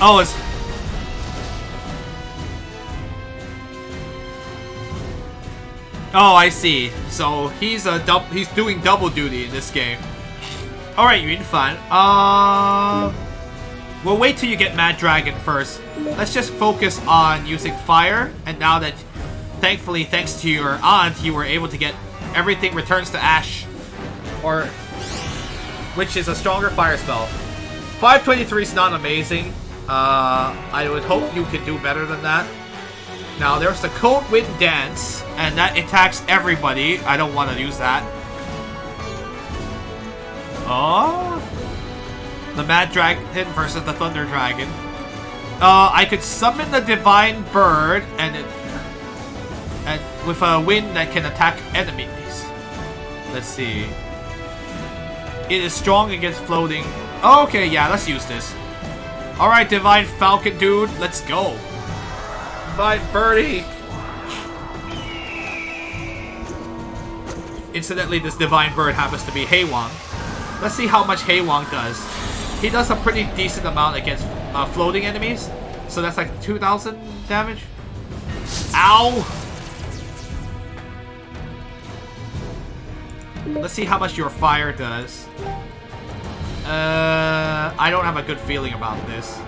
Oh, it's... Oh, I see. So he's doing double duty in this game. Alright, Yunfan. We'll wait till you get Mad Dragon first. Let's just focus on using fire. And now that, thankfully, thanks to your aunt, you were able to get everything returns to ash. Or, which is a stronger fire spell. 523 is not amazing. I would hope you could do better than that. Now, there's the Cold Wind Dance, and that attacks everybody. I don't want to use that. Oh, the Mad Dragon versus the Thunder Dragon. I could summon the Divine Bird and with a wind that can attack enemies. Let's see. It is strong against floating. Oh, okay, yeah, let's use this. All right, Divine Falcon dude, let's go. Divine Birdie. Incidentally, this Divine Bird happens to be Haewang. Let's see how much Haewang does. He does a pretty decent amount against floating enemies. So that's like 2,000 damage. Ow! Let's see how much your fire does. I don't have a good feeling about this.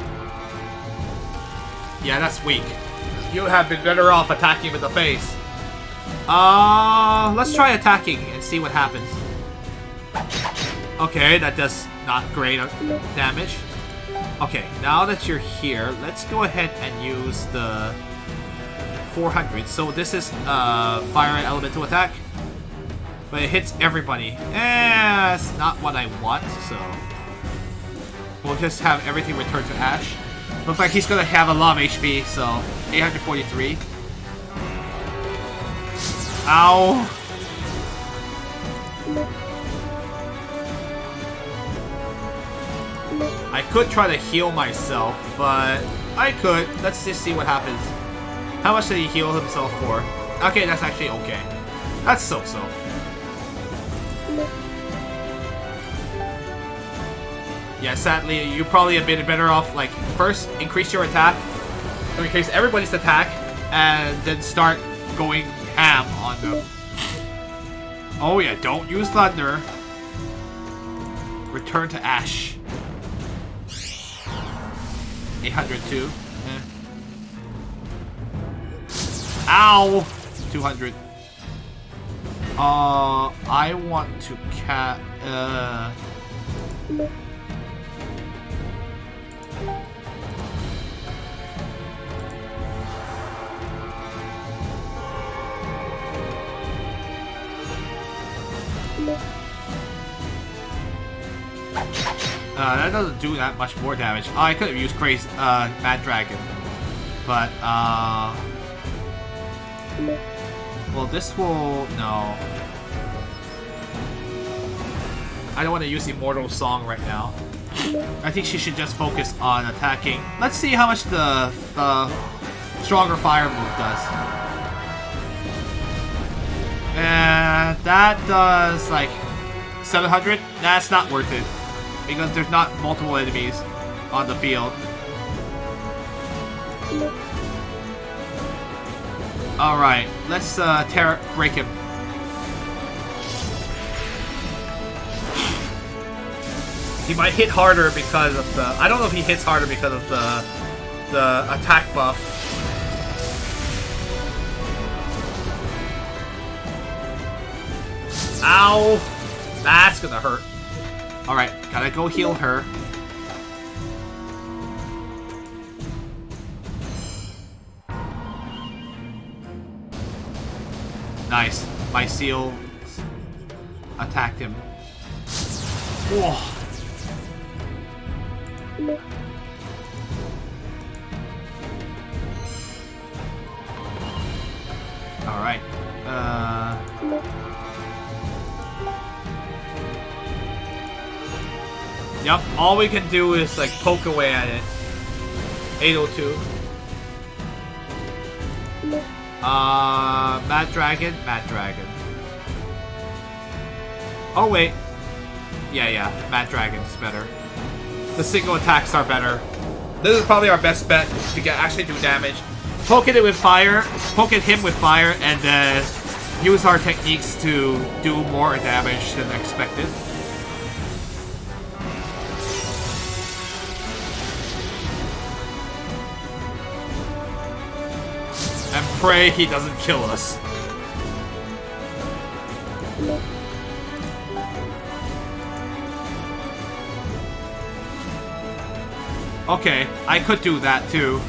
Yeah, that's weak. You have been better off attacking with the face. Let's try attacking and see what happens. Okay, that does not great damage. Okay, now that you're here, let's go ahead and use the 400. So this is fire elemental attack. But it hits everybody. It's not what I want, so we'll just have everything return to ash. Looks like he's gonna have a lot of HP, so 843. Ow! I could try to heal myself, but I could. Let's just see what happens. How much did he heal himself for? Okay, that's actually okay. That's so-so. Yeah, sadly, you probably have been better off, like, first increase your attack, or increase everybody's attack, and then start going ham on them. Oh yeah, don't use thunder. Return to ash. 802. Ow! 200. I want to that doesn't do that much more damage. Oh, I could have used Crazy Mad Dragon, but well, this will no. I don't want to use Immortal Song right now. I think she should just focus on attacking. Let's see how much the Stronger Fire move does. And that does like 700. That's not worth it because there's not multiple enemies on the field. All right, let's break him. He might hit harder because of the... I don't know if he hits harder because of the attack buff. Ow! That's gonna hurt. Alright, gotta go heal her. Nice. My seal attacked him. Whoa. Alright. Yep, all we can do is like poke away at it. 802. Mad Dragon. Oh wait. Yeah, Mad Dragon's better. The single attacks are better. This is probably our best bet to actually do damage. Poke it with fire, poke at him with fire, and then use our techniques to do more damage than expected. And pray he doesn't kill us. Okay, I could do that too.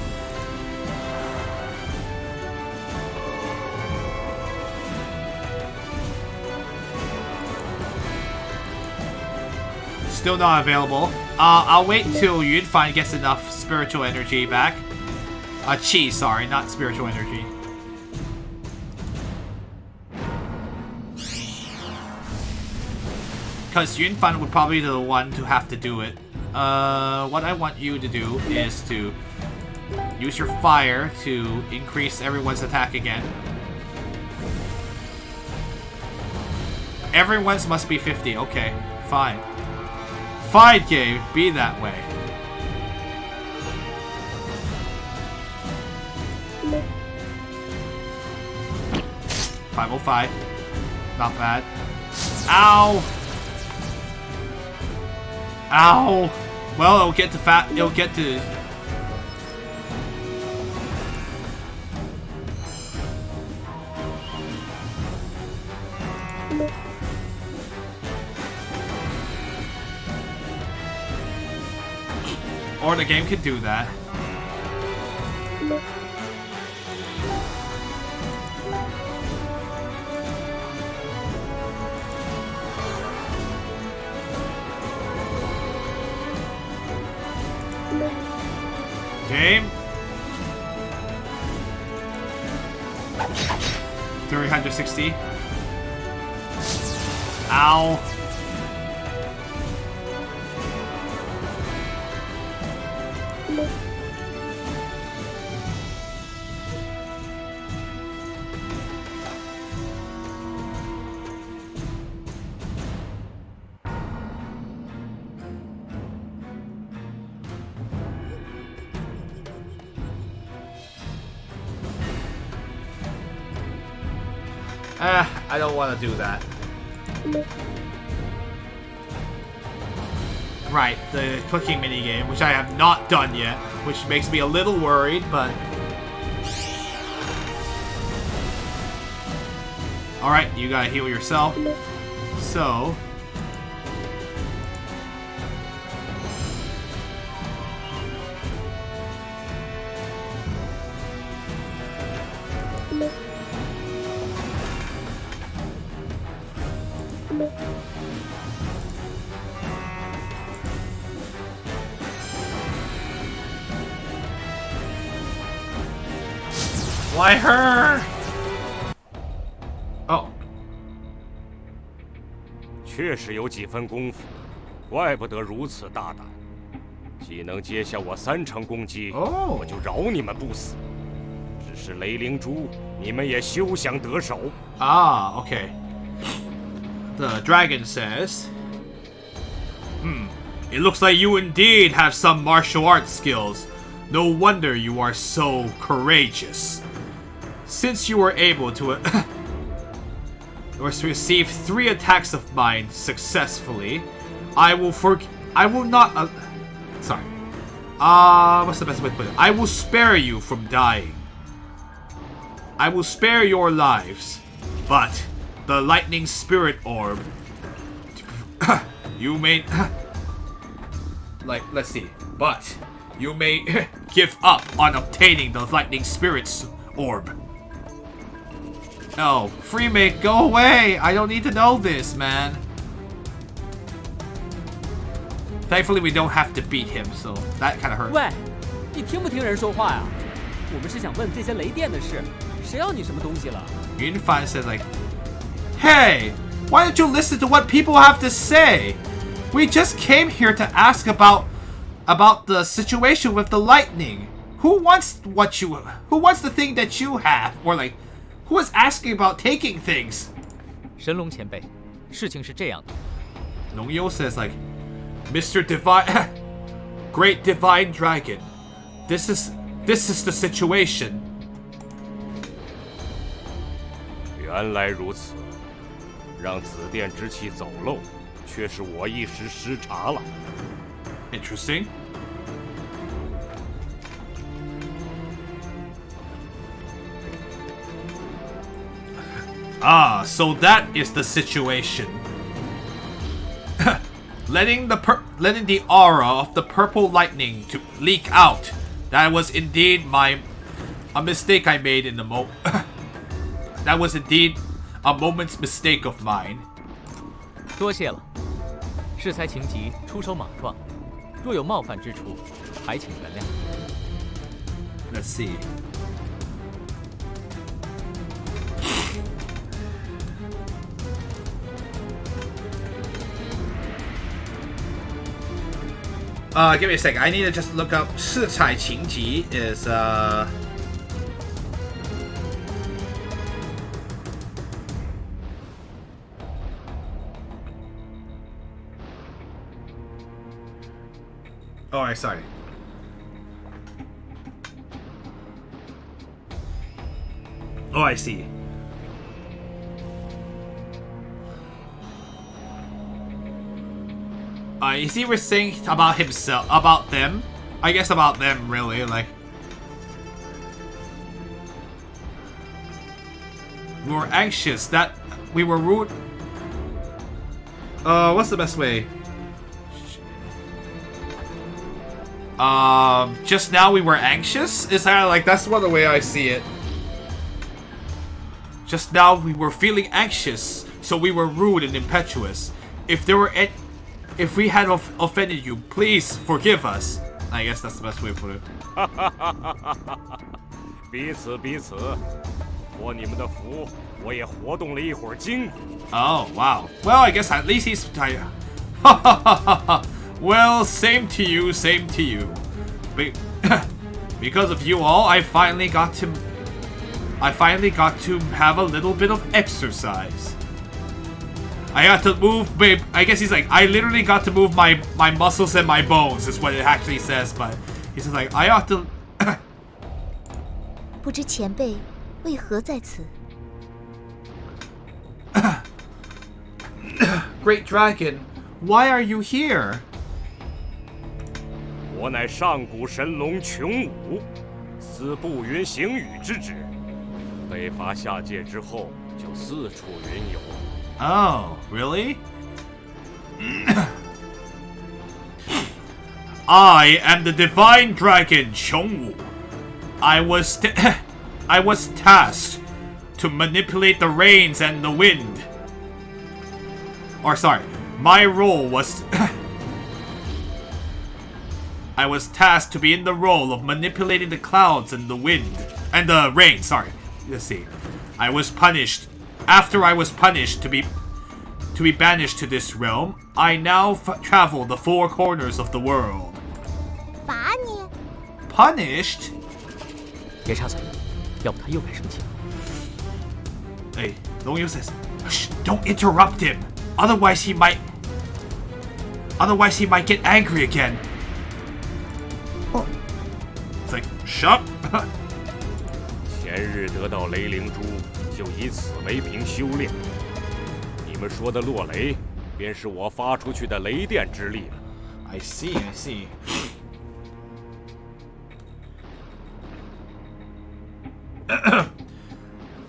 Still not available. I'll wait until Yunfan gets enough spiritual energy back. Chi, sorry, not spiritual energy. Because Yunfan would probably be the one to have to do it. What I want you to do is to use your fire to increase everyone's attack again. Everyone's must be 50. Okay, fine. Fine, game. Be that way. $505. Not bad. Ow! Ow! Well, it'll get to it'll get to... Or the game could do that. Game. 360. Ow. I don't want to do that. Right, the cooking minigame, which I have not done yet, which makes me a little worried, but... Alright, you gotta heal yourself. So... Why her? Oh. 确实有几分功夫，怪不得如此大胆。既能接下我3成攻击，我就饶你们不死。只是雷灵珠，你们也休想得手。Ah, okay. The dragon says, it looks like you indeed have some martial arts skills. No wonder you are so courageous. Since you were able to receive 3 attacks of mine successfully, I will not sorry. What's the best way to put it? I will spare you from dying. I will spare your lives, but the lightning spirit orb you may let's see. But you may give up on obtaining the lightning spirit's orb. Oh, Freemake, go away! I don't need to know this, man. Thankfully, we don't have to beat him, so that kind of hurts. 喂，你听不听人说话呀？我们是想问这些雷电的事，谁要你什么东西了 Yunfan said like, Hey, why don't you listen to what people have to say? We just came here to ask about the situation with the lightning. Who wants the thing that you have? Or like, who is asking about taking things? 神龙前辈，事情是这样的。Nongyo says like, Mr. Divine, Great Divine Dragon, This is the situation. 原来如此，让紫电之气走漏，却是我一时失察了。Interesting. Ah, so that is the situation. letting the aura of the purple lightning to leak out. That was indeed a mistake I made in the That was indeed a moment's mistake of mine. 多谢了，适才情急，出手莽撞，若有冒犯之处，还请原谅。Let's see. Give me a second. I need to just look up 色彩情急 is Oh, I'm sorry. Oh, I see. Is he saying about himself, about them? I guess about them, really, like. We were anxious, that we were rude. What's the best way? Just now we were anxious? Is that like, that's one of the way I see it. Just now we were feeling anxious, so we were rude and impetuous. If we had offended you, please forgive us. I guess that's the best way to put it. 彼此彼此，托你们的福，我也活动了一会儿筋骨。Oh wow. Well, I guess at least he's tired. Well, same to you, same to you. Because of you all, I finally got to have a little bit of exercise. I got to move, babe. I guess he's like, I literally got to move my muscles and my bones, is what it actually says, but he's just like, I ought to. 不知前辈为何在此？ Great Dragon, why are you here? 我乃上古神龙琼武，司不云行雨之职。被罚下界之后，就四处云游。Oh, really? I am the divine dragon Chongwu. I was tasked to manipulate the rains and the wind. Or sorry, my role was I was tasked to be in the role of manipulating the clouds and the wind and the rain, sorry. Let's see. I was punished. After I was punished to be banished to this realm, I now travel the four corners of the world. 罚你？ Punished? 别插嘴，要不他又该生气了。 Hey, Long Yu says, shh, don't interrupt him. Otherwise he might get angry again. Oh. It's like, shut up. 前日得到雷灵珠，就以此为凭修炼。你们说的落雷，便是我发出去的雷电之力了。I see, I see.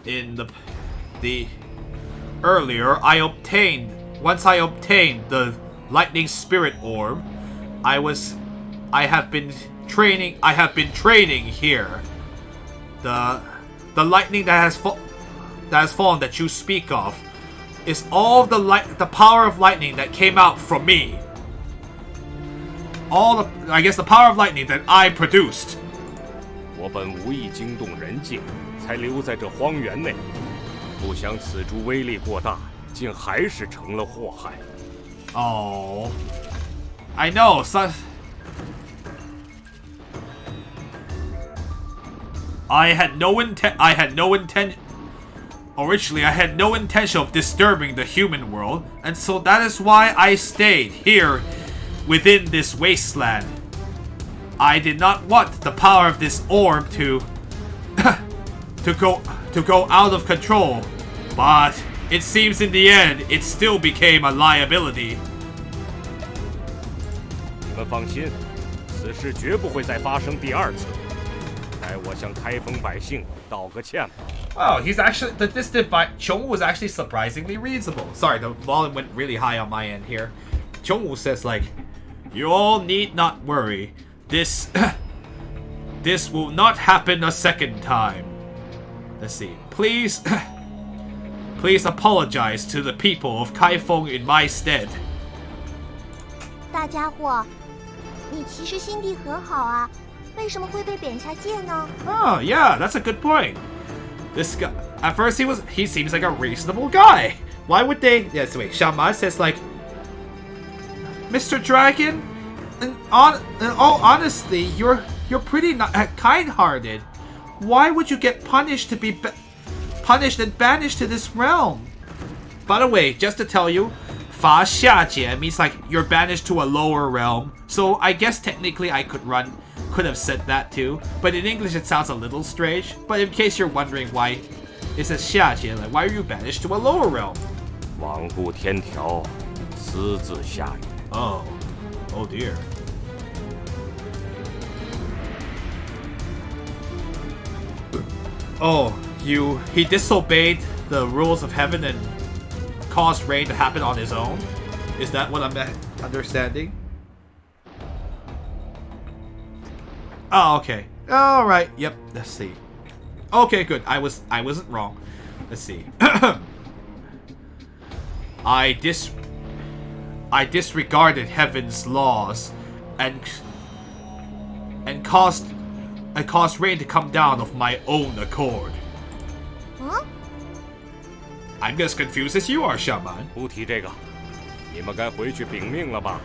In the earlier, once I obtained the lightning spirit orb, I have been training here. The lightning that has fallen that you speak of is all the power of lightning that came out from me. The power of lightning that I produced. 我本无意惊动人境，才留在这荒原内。不想此珠威力过大，竟还是成了祸害。Oh, I know, son. Originally, I had no intention of disturbing the human world, and so that is why I stayed here within this wasteland. I did not want the power of this orb to to go out of control, but it seems in the end it still became a liability. 你们放心，此事绝不会再发生第二次。代我向开封百姓道个歉吧。 Oh, he's actually this divine Chongwu was actually surprisingly reasonable. Sorry, the volume went really high on my end here. Chongwu says like, "You all need not worry. This this will not happen a second time." Let's see. Please please apologize to the people of Kaifeng in my stead. 大家伙，你其实心地很好啊，为什么会被贬下界呢？ Oh, yeah, that's a good point. This guy, at first he seems like a reasonable guy. Why would they? Yes, wait. Shaman says like, Mr. Dragon, in all honesty, you're pretty kind-hearted. Why would you get punished to be punished and banished to this realm? By the way, just to tell you, 罚下界 means like you're banished to a lower realm. So I guess technically I could have said that too, but in English it sounds a little strange. But in case you're wondering why it says 下界, like why are you banished to a lower realm? 罔顾天条，私自下狱。 Oh dear. Oh, he disobeyed the rules of heaven and caused rain to happen on his own? Is that what I'm understanding? Oh, okay. All right. Yep. Let's see. Okay, good. I wasn't wrong. Let's see. I disregarded heaven's laws and caused rain to come down of my own accord. Huh? I'm as confused as you are, Shaman. 不提这个，你们该回去禀命了吧？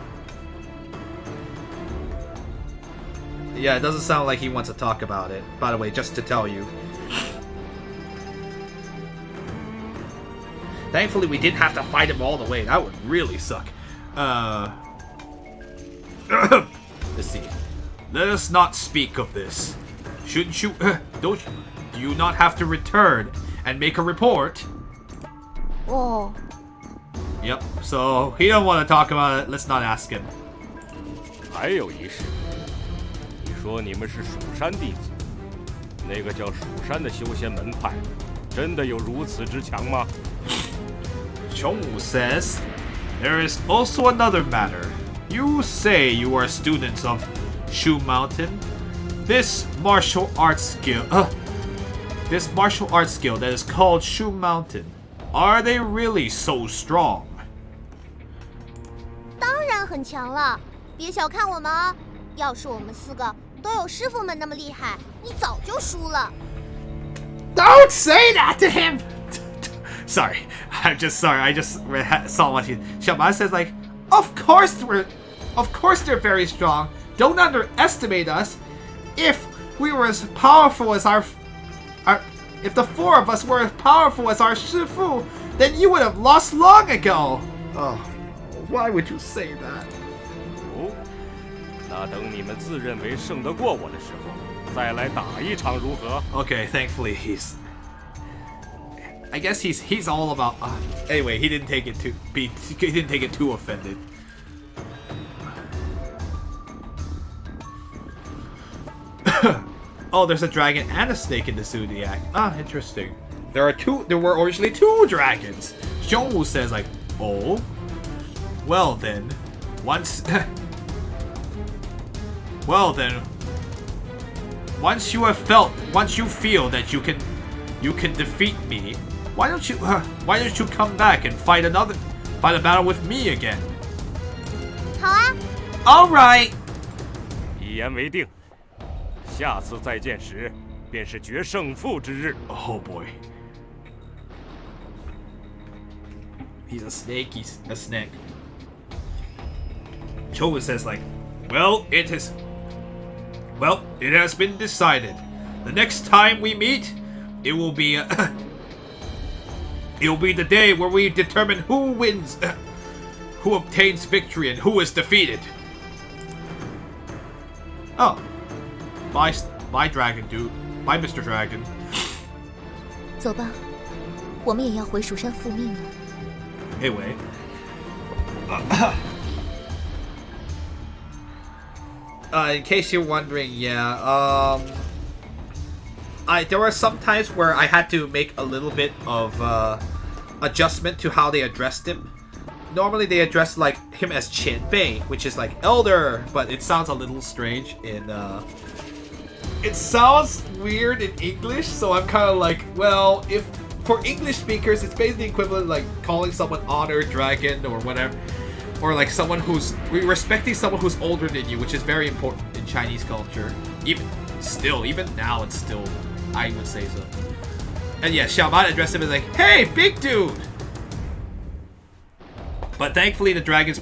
Yeah, it doesn't sound like he wants to talk about it. By the way, just to tell you. Thankfully, we didn't have to fight him all the way. That would really suck. Let's see. Let us not speak of this. Shouldn't you... do you not have to return and make a report? Oh. Yep, so he don't want to talk about it. Let's not ask him. 还有一事，你说你们是蜀山弟子，那个叫蜀山的修仙门派，真的有如此之强吗？ Chongwu says, there is also another matter. You say you are students of Shu Mountain. This martial arts skill that is called Shu Mountain. Are they really so strong? 当然很强了，别小看我们啊！要是我们4个都有师傅们那么厉害，你早就输了。Don't say that to him! Sorry, I'm just sorry. I just saw what Shaman says. Like, of course they're very strong. Don't underestimate us. If we were as powerful as if the 4 of us were as powerful as our Shifu, then you would have lost long ago. Oh, why would you say that? 哦，那等你们自认为胜得过我的时候，再来打一场如何？ Okay, thankfully I guess he's all about. Anyway, he didn't take it too offended. Oh, there's a dragon and a snake in the zodiac. Ah, interesting. There were originally 2 dragons. Xiongwu says like, oh, well then, once you feel that you can defeat me, why don't you come back and fight a battle with me again? 好啊。 All right. 一言为定。下次再见时，便是决胜负之日。 Oh boy. He's a snake. He's a snake. Chowa says like, it has been decided. The next time we meet, it will be the day where we determine who wins, who obtains victory, and who is defeated. Oh, Bye, Dragon Dude. Bye, Mr. Dragon. 走吧，我们也要回蜀山复命了。Hey, wait. In case you're wondering, yeah, there were some times where I had to make a little bit of adjustment to how they addressed him. Normally they address like him as Qianbei, which is like elder, but it sounds a little strange in it sounds weird in English, so I'm kind of like, well, if for English speakers it's basically equivalent like calling someone honor dragon or whatever, or like someone who's respecting someone who's older than you, which is very important in Chinese culture. Even now it's still, I would say so. And yeah, Xiaoman addressed him as like, hey, big dude! But thankfully the dragon's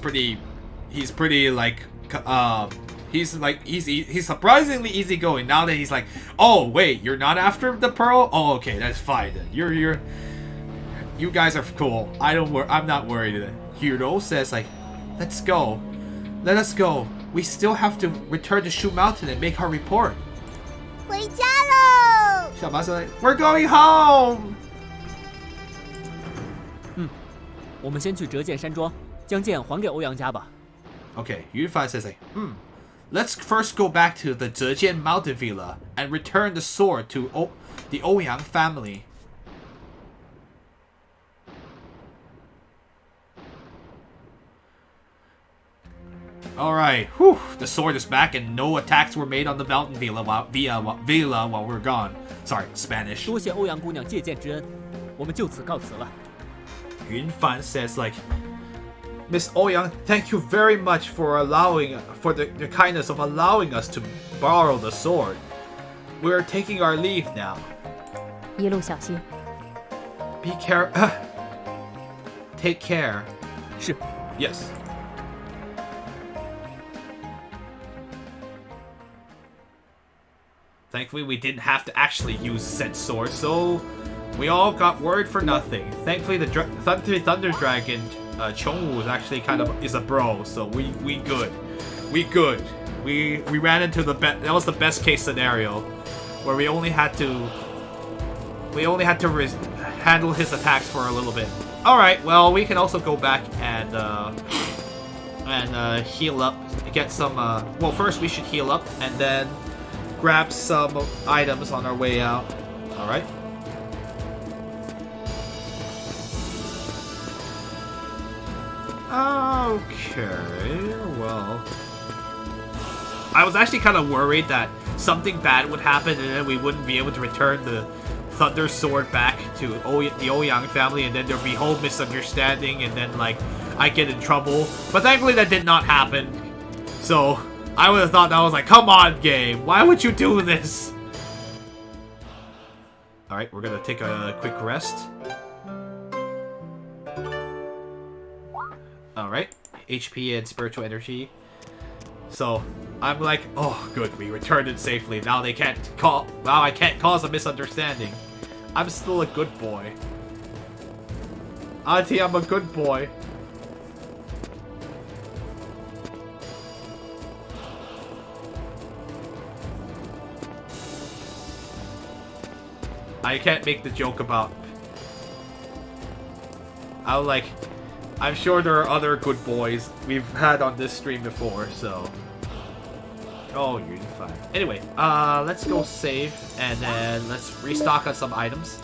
he's surprisingly easygoing now that he's like, oh wait, you're not after the pearl? Oh, okay, that's fine then. You guys are cool. I'm not worried. Hiro says like, let's go. Let us go. We still have to return to Shu Mountain and make our report. 回家喽！ Xiaoman says like, we're going home. 我们先去折剑山庄，将剑还给欧阳家吧。 Okay, Yunfan says like, let's first go back to the Zhejian Mountain Villa and return the sword to the Ouyang family. Alright, whew, the sword is back and no attacks were made on the mountain villa while we're gone. Sorry, Spanish. 多谢欧阳姑娘借剑之恩，我们就此告辞了。 Yunfan says like, Miss Ouyang, thank you very much for the kindness of allowing us to borrow the sword. We're taking our leave now. 一路小心。 Be careful. Take care. 是。 Yes. Thankfully, we didn't have to actually use said sword, so we all got word for nothing. Thankfully, the Thunder Dragon, Chongwu, is actually is a bro, so we good. We good. We ran into that was the best case scenario, where we only had to handle his attacks for a little bit. All right, well, we can also go back and heal up, get some. Well, first we should heal up, and then grab some items on our way out. All right. Okay, well, I was actually kind of worried that something bad would happen and then we wouldn't be able to return the Thunder Sword back to the Ouyang family, and then there'd be whole misunderstanding, and then like I get in trouble. But thankfully that did not happen. So I would have thought that was like, come on, game, why would you do this? All right, we're gonna take a quick rest. Alright, HP and spiritual energy. So, I'm like, oh good, we returned it safely. Now I can't cause a misunderstanding. I'm still a good boy. Auntie, I'm a good boy. I can't make the joke about... I'm sure there are other good boys we've had on this stream before, so... Oh, Yunfan. Anyway, let's go save, and then let's restock on some items.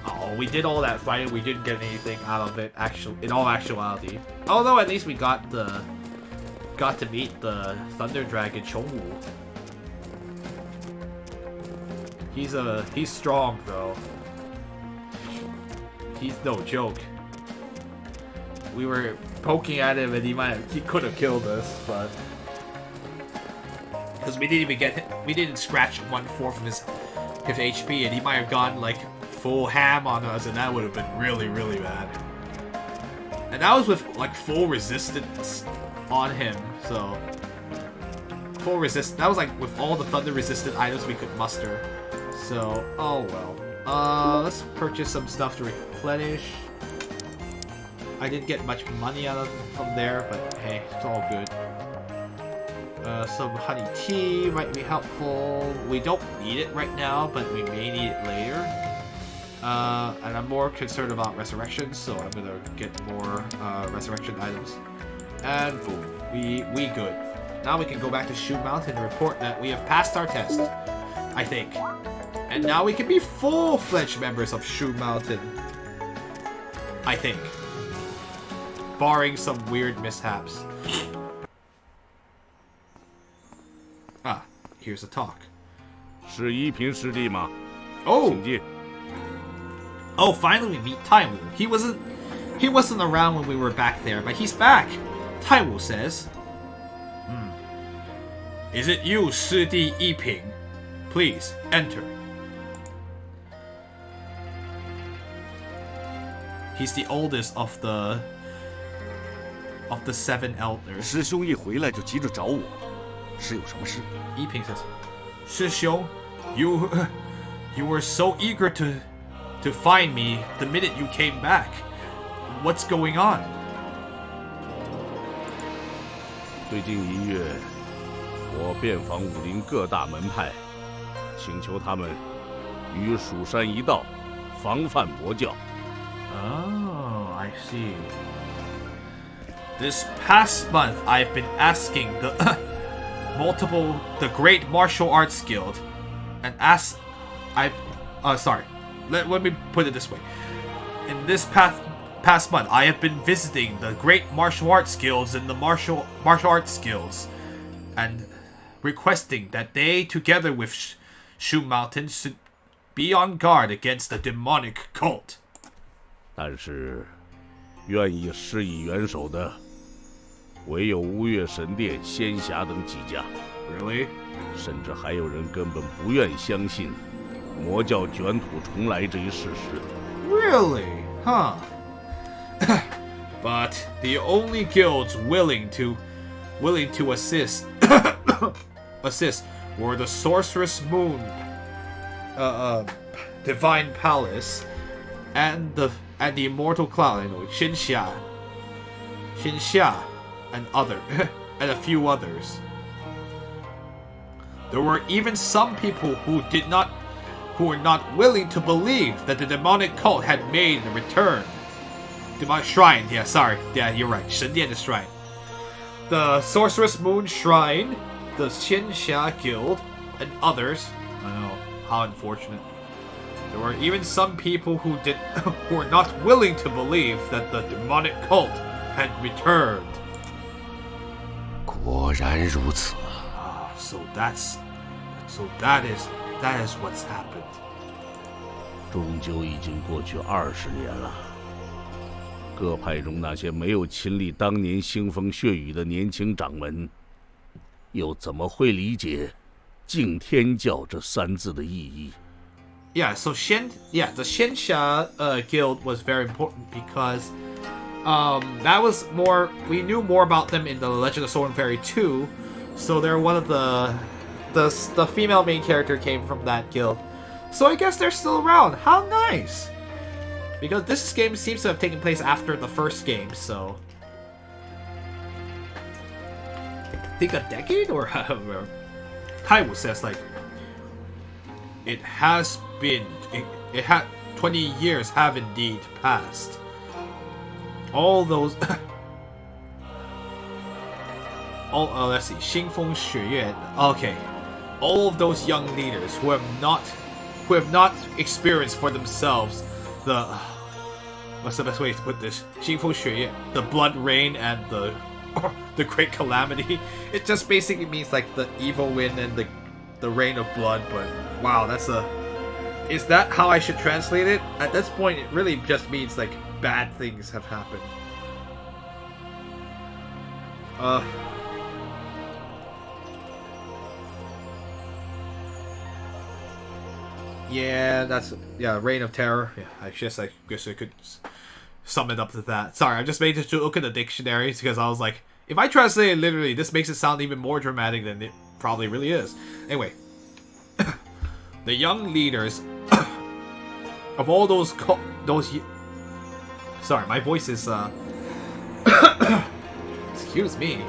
Oh, we did all that fighting, we didn't get anything out of it, in all actuality. Although at least we got to meet the Thunder Dragon Chongwu. He's strong though. He's no joke. We were poking at him and he could have killed us, but because we didn't scratch 1/4 of his HP, and he might have gone like full ham on us, and that would have been really, really bad. And that was with like full resistance on him, so full resist. That was like with all the thunder resistant items we could muster. So, oh well. Let's purchase some stuff to replenish. I didn't get much money out of from there, but hey, it's all good. Some honey tea might be helpful. We don't need it right now, but we may need it later. And I'm more concerned about resurrection, so I'm gonna get more resurrection items. And boom, we good. Now we can go back to Shu Mountain and report that we have passed our test, I think. And now we can be full-fledged members of Shu Mountain, I think. Barring some weird mishaps. Ah, here's a talk. 是一平师弟吗？ Oh! 请进。 Oh, finally we meet Taiwu. He wasn't around when we were back there, but he's back. Taiwu says, Is it you, Shidi Yiping? Please, enter. He's the oldest of the 7 elders. 师兄一回来就急着找我，是有什么事？ Yiping says, 师兄, you were so eager to find me the minute you came back. What's going on? 最近1月，我遍访武林各大门派，请求他们与蜀山一道，防范魔教。 Oh, I see. This past month, I've been asking the Great Martial Arts Guild, and let me put it this way. In this past month, I have been visiting the Great Martial Arts Guilds and the martial arts guilds, and requesting that they, together with Shu Mountain, should be on guard against the demonic cult. 但是，愿意施以援手的，唯有乌月神殿、仙侠等几家。Really? 甚至还有人根本不愿相信魔教卷土重来这一事实。Really? Huh. But the only guilds willing to assist were the Sorceress Moon, Divine Palace, and the Immortal Cloud, Xinxia, and and a few others. There were even some people who were not willing to believe that the demonic cult had made a return. Demonic Shrine, yeah, you're right. 神殿的 Shrine. The Sorceress Moon Shrine, the Xinxia Guild, and others. I know, how unfortunate. There were even some people who were not willing to believe that the demonic cult had returned. 果然如此。 So that is what's happened. 终究已经过去20年了。各派中那些没有亲历当年腥风血雨的年轻掌门，又怎么会理解“敬天教”这3字的意义？ Yeah, so the Xinxia guild was very important because that was more, we knew more about them in the Legend of Sword and Fairy 2, so they're one of the female main character came from that guild. So I guess they're still around. How nice! Because this game seems to have taken place after the first game, so I think a decade or however. Taiwo says like it has been 20 years have indeed passed. All those let's see, 腥风血月. Okay. All of those young leaders who have not experienced for themselves the what's the best way to put this? 腥风血月, the blood rain and the great calamity. It just basically means like the evil wind and the rain of blood, but wow, is that how I should translate it? At this point, it really just means like bad things have happened. Yeah, Reign of Terror. Yeah, I guess I could sum it up to that. Sorry, I just made this to look at the dictionaries because I was like, if I translate it literally, this makes it sound even more dramatic than it probably really is. Anyway, the young leaders of all those sorry, my voice is excuse me.